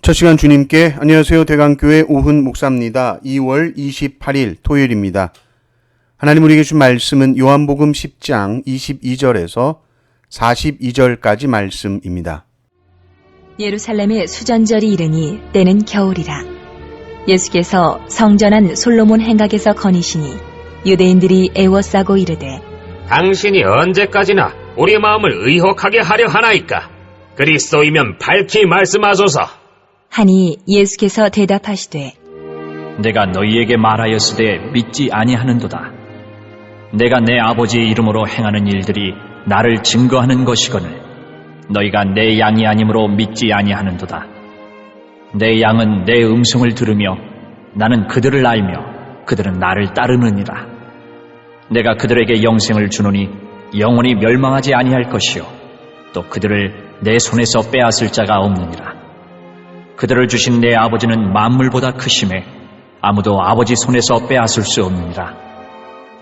첫 시간 주님께 안녕하세요. 대강교회 오훈 목사입니다. 2월 28일 토요일입니다. 하나님 우리에게 준 말씀은 요한복음 10장 22절에서 42절까지 말씀입니다. 예루살렘의 수전절이 이르니 때는 겨울이라. 예수께서 성전 안 솔로몬 행각에서 거니시니 유대인들이 애워싸고 이르되 당신이 언제까지나 우리 마음을 의혹하게 하려 하나이까? 그리스도이면 밝히 말씀하소서. 하니 예수께서 대답하시되 내가 너희에게 말하였으되 믿지 아니하는도다. 내가 내 아버지의 이름으로 행하는 일들이 나를 증거하는 것이거늘 너희가 내 양이 아니므로 믿지 아니하는도다. 내 양은 내 음성을 들으며 나는 그들을 알며 그들은 나를 따르느니라. 내가 그들에게 영생을 주노니 영원히 멸망하지 아니할 것이요 또 그들을 내 손에서 빼앗을 자가 없느니라. 그들을 주신 내 아버지는 만물보다 크심에 아무도 아버지 손에서 빼앗을 수 없느니라.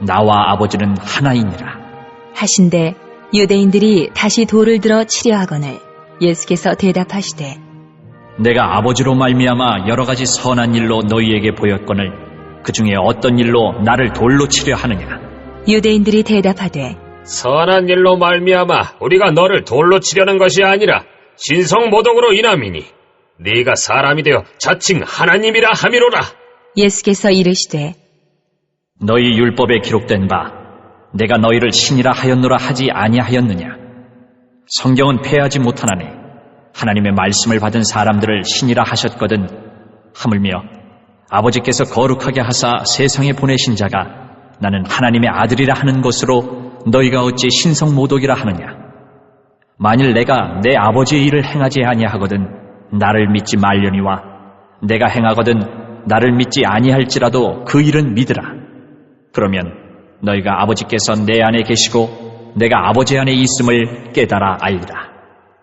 나와 아버지는 하나이니라. 하신대 유대인들이 다시 돌을 들어 치려 하거늘 예수께서 대답하시되 내가 아버지로 말미암아 여러 가지 선한 일로 너희에게 보였거늘 그 중에 어떤 일로 나를 돌로 치려 하느냐. 유대인들이 대답하되 선한 일로 말미암아 우리가 너를 돌로 치려는 것이 아니라 신성모독으로 인함이니 네가 사람이 되어 자칭 하나님이라 함이로라. 예수께서 이르시되 너희 율법에 기록된 바 내가 너희를 신이라 하였노라 하지 아니하였느냐. 성경은 패하지 못하나니 하나님의 말씀을 받은 사람들을 신이라 하셨거든 하물며 아버지께서 거룩하게 하사 세상에 보내신 자가 나는 하나님의 아들이라 하는 것으로 너희가 어찌 신성모독이라 하느냐. 만일 내가 내 아버지의 일을 행하지 아니하거든 나를 믿지 말려니와 내가 행하거든 나를 믿지 아니할지라도 그 일은 믿으라. 그러면 너희가 아버지께서 내 안에 계시고 내가 아버지 안에 있음을 깨달아 알리라.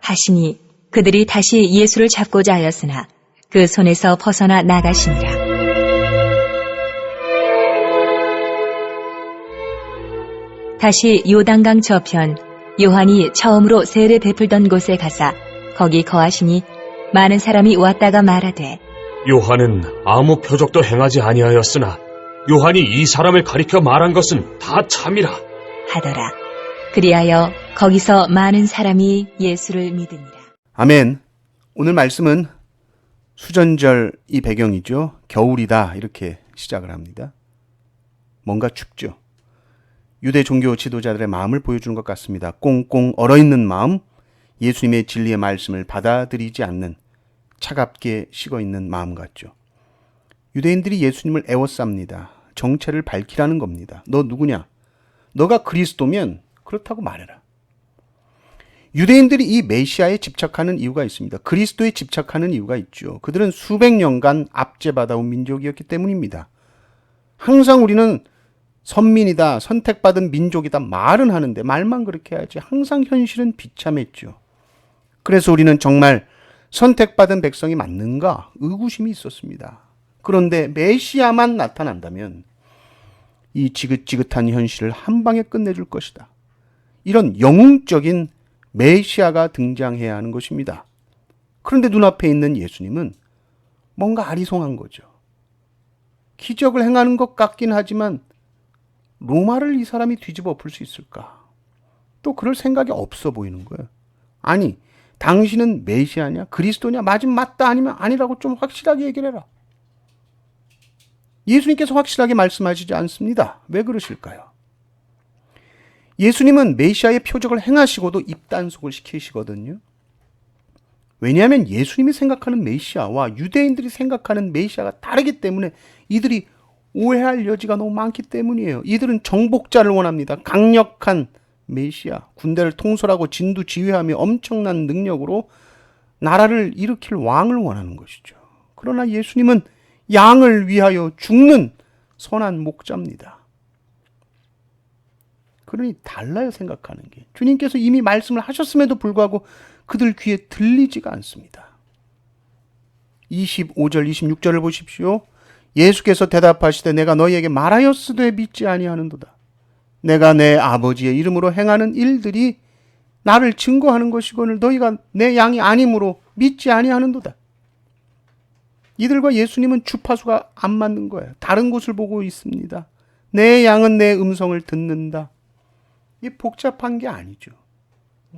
하시니 그들이 다시 예수를 잡고자 하였으나 그 손에서 벗어나 나가시니라. 다시 요단강 저편 요한이 처음으로 세례 베풀던 곳에 가사 거기 거하시니 많은 사람이 왔다가 말하되 요한은 아무 표적도 행하지 아니하였으나 요한이 이 사람을 가리켜 말한 것은 다 참이라 하더라. 그리하여 거기서 많은 사람이 예수를 믿으니라. 아멘. 오늘 말씀은 수전절이 배경이죠. 겨울이다 이렇게 시작을 합니다. 뭔가 춥죠. 유대 종교 지도자들의 마음을 보여주는 것 같습니다. 꽁꽁 얼어있는 마음, 예수님의 진리의 말씀을 받아들이지 않는 차갑게 식어있는 마음 같죠. 유대인들이 예수님을 애워쌉니다. 정체를 밝히라는 겁니다. 너 누구냐? 너가 그리스도면 그렇다고 말해라. 유대인들이 이 메시아에 집착하는 이유가 있습니다. 그리스도에 집착하는 이유가 있죠. 그들은 수백 년간 압제받아온 민족이었기 때문입니다. 항상 우리는 선민이다, 선택받은 민족이다 말은 하는데 말만 그렇게 해야지 항상 현실은 비참했죠. 그래서 우리는 정말 선택받은 백성이 맞는가 의구심이 있었습니다. 그런데 메시아만 나타난다면 이 지긋지긋한 현실을 한 방에 끝내줄 것이다. 이런 영웅적인 메시아가 등장해야 하는 것입니다. 그런데 눈앞에 있는 예수님은 뭔가 아리송한 거죠. 기적을 행하는 것 같긴 하지만 로마를 이 사람이 뒤집어 엎을 수 있을까? 또 그럴 생각이 없어 보이는 거예요. 아니, 당신은 메시아냐? 그리스도냐? 맞다 아니면 아니라고 좀 확실하게 얘기를 해라. 예수님께서 확실하게 말씀하시지 않습니다. 왜 그러실까요? 예수님은 메시아의 표적을 행하시고도 입단속을 시키시거든요. 왜냐하면 예수님이 생각하는 메시아와 유대인들이 생각하는 메시아가 다르기 때문에 이들이 오해할 여지가 너무 많기 때문이에요. 이들은 정복자를 원합니다. 강력한 메시아, 군대를 통솔하고 진두지휘하며 엄청난 능력으로 나라를 일으킬 왕을 원하는 것이죠. 그러나 예수님은 양을 위하여 죽는 선한 목자입니다. 그러니 달라요, 생각하는 게. 주님께서 이미 말씀을 하셨음에도 불구하고 그들 귀에 들리지가 않습니다. 25절, 26절을 보십시오. 예수께서 대답하시되 내가 너희에게 말하였으되 믿지 아니하는도다. 내가 내 아버지의 이름으로 행하는 일들이 나를 증거하는 것이거늘 너희가 내 양이 아니므로 믿지 아니하는도다. 이들과 예수님은 주파수가 안 맞는 거예요. 다른 곳을 보고 있습니다. 내 양은 내 음성을 듣는다. 이게 복잡한 게 아니죠.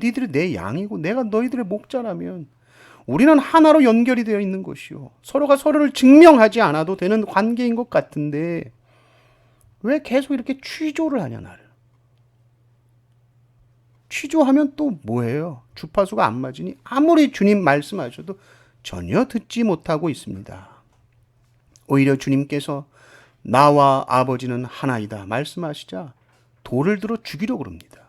니들이 내 양이고 내가 너희들의 목자라면 우리는 하나로 연결이 되어 있는 것이요. 서로가 서로를 증명하지 않아도 되는 관계인 것 같은데 왜 계속 이렇게 취조를 하냐 나를. 취조하면 또 뭐예요? 주파수가 안 맞으니 아무리 주님 말씀하셔도 전혀 듣지 못하고 있습니다. 오히려 주님께서 나와 아버지는 하나이다 말씀하시자 돌을 들어 죽이려고 그럽니다.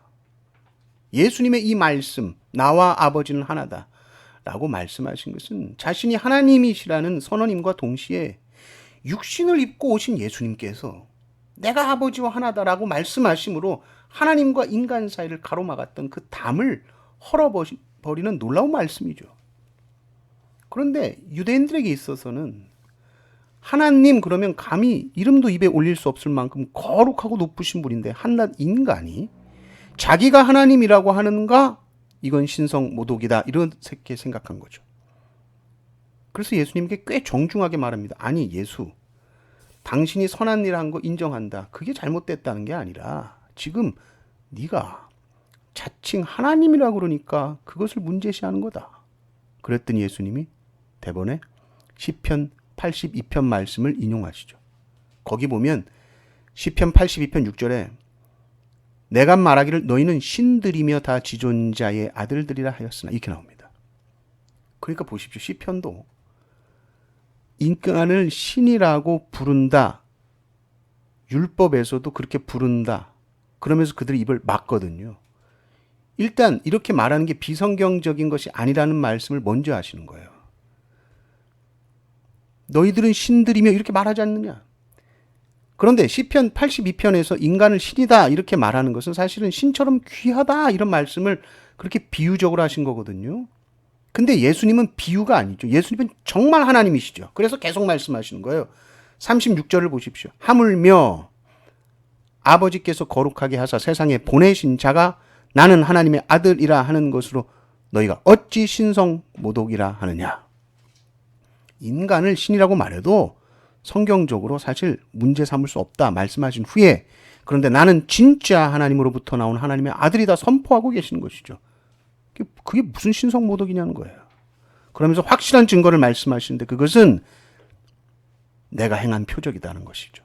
예수님의 이 말씀, 나와 아버지는 하나다 라고 말씀하신 것은 자신이 하나님이시라는 선언임과 동시에 육신을 입고 오신 예수님께서 내가 아버지와 하나다라고 말씀하심으로 하나님과 인간 사이를 가로막았던 그 담을 헐어버리는 놀라운 말씀이죠. 그런데 유대인들에게 있어서는 하나님 그러면 감히 이름도 입에 올릴 수 없을 만큼 거룩하고 높으신 분인데 한낱 인간이 자기가 하나님이라고 하는가? 이건 신성 모독이다. 이렇게 생각한 거죠. 그래서 예수님께 꽤 정중하게 말합니다. 아니 예수, 당신이 선한 일 한 거 인정한다. 그게 잘못됐다는 게 아니라 지금 네가 자칭 하나님이라고 그러니까 그것을 문제시하는 거다. 그랬더니 예수님이 대번에 시편 82편 말씀을 인용하시죠. 거기 보면 시편 82편 6절에 내가 말하기를 너희는 신들이며 다 지존자의 아들들이라 하였으나 이렇게 나옵니다. 그러니까 보십시오. 시편도 인간을 신이라고 부른다. 율법에서도 그렇게 부른다. 그러면서 그들의 입을 막거든요. 일단 이렇게 말하는 게 비성경적인 것이 아니라는 말씀을 먼저 하시는 거예요. 너희들은 신들이며 이렇게 말하지 않느냐. 그런데 시편 82편에서 인간을 신이다 이렇게 말하는 것은 사실은 신처럼 귀하다 이런 말씀을 그렇게 비유적으로 하신 거거든요. 근데 예수님은 비유가 아니죠. 예수님은 정말 하나님이시죠. 그래서 계속 말씀하시는 거예요. 36절을 보십시오. 하물며 아버지께서 거룩하게 하사 세상에 보내신 자가 나는 하나님의 아들이라 하는 것으로 너희가 어찌 신성 모독이라 하느냐. 인간을 신이라고 말해도 성경적으로 사실 문제 삼을 수 없다 말씀하신 후에 그런데 나는 진짜 하나님으로부터 나온 하나님의 아들이다 선포하고 계시는 것이죠. 그게 무슨 신성 모독이냐는 거예요. 그러면서 확실한 증거를 말씀하시는데 그것은 내가 행한 표적이라는 것이죠.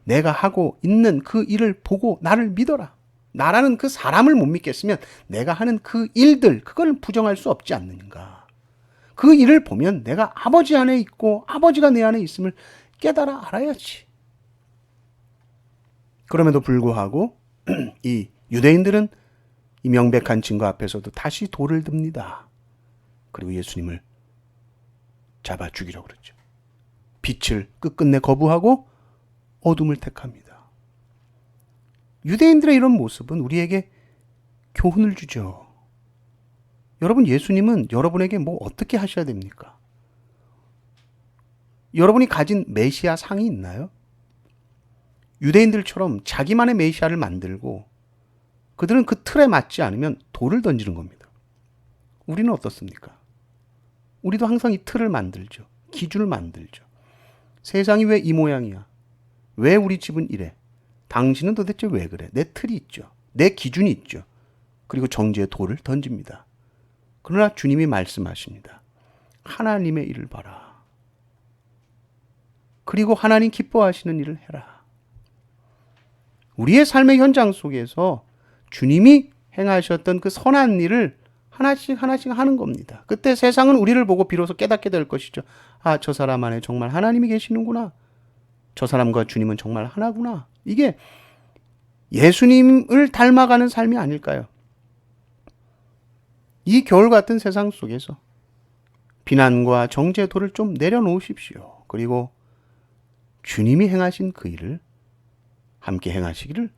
내가 하고 있는 그 일을 보고 나를 믿어라. 나라는 그 사람을 못 믿겠으면 내가 하는 그 일들 그걸 부정할 수 없지 않는가. 그 일을 보면 내가 아버지 안에 있고 아버지가 내 안에 있음을 깨달아 알아야지. 그럼에도 불구하고 이 유대인들은 이 명백한 증거 앞에서도 다시 돌을 듭니다. 그리고 예수님을 잡아 죽이려고 그러죠. 빛을 끝끝내 거부하고 어둠을 택합니다. 유대인들의 이런 모습은 우리에게 교훈을 주죠. 여러분, 예수님은 여러분에게 뭐 어떻게 하셔야 됩니까? 여러분이 가진 메시아 상이 있나요? 유대인들처럼 자기만의 메시아를 만들고 그들은 그 틀에 맞지 않으면 돌을 던지는 겁니다. 우리는 어떻습니까? 우리도 항상 이 틀을 만들죠. 기준을 만들죠. 세상이 왜 이 모양이야? 왜 우리 집은 이래? 당신은 도대체 왜 그래? 내 틀이 있죠. 내 기준이 있죠. 그리고 정죄의 돌을 던집니다. 그러나 주님이 말씀하십니다. 하나님의 일을 봐라. 그리고 하나님 기뻐하시는 일을 해라. 우리의 삶의 현장 속에서 주님이 행하셨던 그 선한 일을 하나씩 하는 겁니다. 그때 세상은 우리를 보고 비로소 깨닫게 될 것이죠. 아, 저 사람 안에 정말 하나님이 계시는구나. 저 사람과 주님은 정말 하나구나. 이게 예수님을 닮아가는 삶이 아닐까요? 이 겨울 같은 세상 속에서 비난과 정죄의 돌을 좀 내려놓으십시오. 그리고 주님이 행하신 그 일을 함께 행하시기를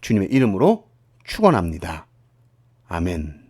주님의 이름으로 축원합니다. 아멘.